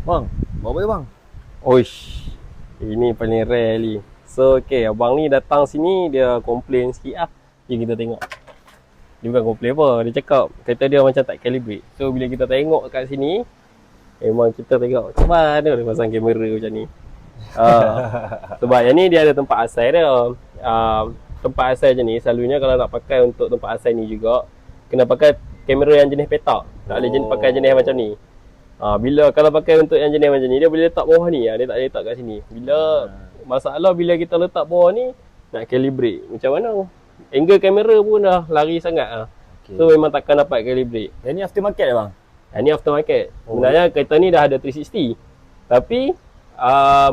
Bang, bawa apa tu bang? Oish, ini paling rare ni. So okay, abang ni datang sini dia komplain sikit lah. Jom kita tengok. Dia bukan komplain apa, dia cakap kereta dia macam tak calibrate. So bila kita tengok kat sini, memang kita tengok macam mana dia pasang kamera macam ni. Sebab yang ni dia ada tempat asal dia. Tempat asal je ni selalunya kalau nak pakai untuk tempat asal ni juga kena pakai kamera yang jenis petak. Tak boleh pakai jenis macam ni. Bila kalau pakai untuk yang jenis macam ni, dia boleh letak bawah ni, dia tak boleh letak kat sini. Masalah bila kita letak bawah ni, nak calibrate macam mana? Angle kamera pun dah lari sangat Okay. So memang takkan dapat calibrate. Yang ni aftermarket lah bang? Yang ni aftermarket. Sebenarnya kereta ni dah ada 360. Tapi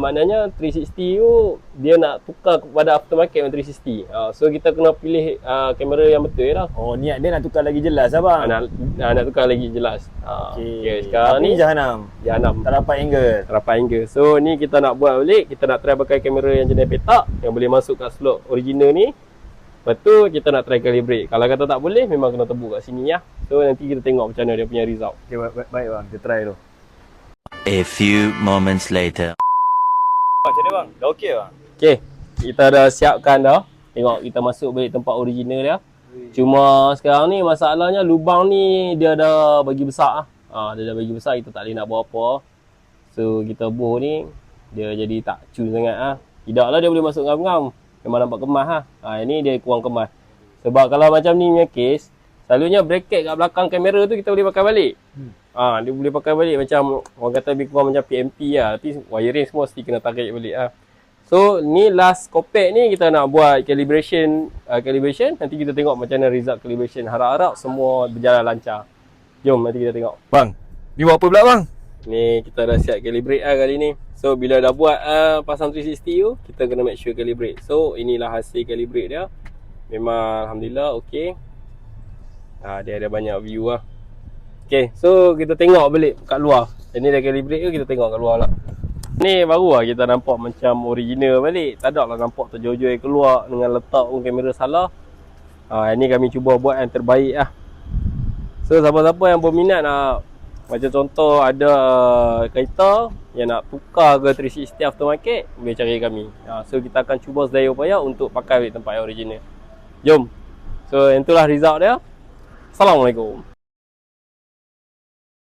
maknanya 360 tu dia nak tukar kepada aftermarket yang 360. So kita kena pilih kamera yang betul lah. Oh, niat dia nak tukar lagi jelas lah bang? Nak tukar lagi jelas. Okay, sekarang tapi ni Jahanam? Jahanam. Tak dapat angle? Tak dapat angle. So ni kita nak buat balik. Kita nak try pakai kamera yang jenis petak yang boleh masuk kat slot original ni. Lepas tu kita nak try calibrate. Kalau kata tak boleh, memang kena tebuk kat sini ya. So nanti kita tengok macam mana dia punya result. Okay, baik bang, kita try tu. A few moments later. Macam ni bang? Dah okey bang? Okay, kita dah siapkan dah. Tengok kita masuk balik tempat original dia. Cuma sekarang ni masalahnya lubang ni dia dah bagi besar dia dah bagi besar, kita tak boleh nak buat apa. So kita bor ni dia jadi tak cun sangat Tidaklah dia boleh masuk ngam-ngam. Memang nampak kemas yang ni dia kurang kemas. Sebab kalau macam ni punya case, selalunya bracket kat belakang kamera tu kita boleh pakai balik. Dia boleh pakai balik macam orang kata lebih kurang macam PMP Tapi wiring semua mesti kena tarik balik So ni last compact ni kita nak buat calibration. Nanti kita tengok macam mana result calibration. Harap-harap semua berjalan lancar. Jom nanti kita tengok. Bang, ni buat apa pula bang? Ni kita dah siap calibrate kali ni. So bila dah buat pasang 360 tu, kita kena make sure calibrate. So inilah hasil calibrate dia. Memang alhamdulillah okey. Dia ada banyak view Okay, so kita tengok balik kat luar. Ini dah calibrate tu, kita tengok kat luar lah. Ni baru kita nampak macam original balik. Tak ada lah nampak terjojol keluar dengan letak pun kamera salah. Ini kami cuba buat yang terbaik So siapa-siapa yang berminat nak, macam contoh ada kereta yang nak tukar ke 360 aftermarket, boleh cari kami. So kita akan cuba sedaya upaya untuk pakai tempat yang original. Jom. So itulah result dia. Assalamualaikum.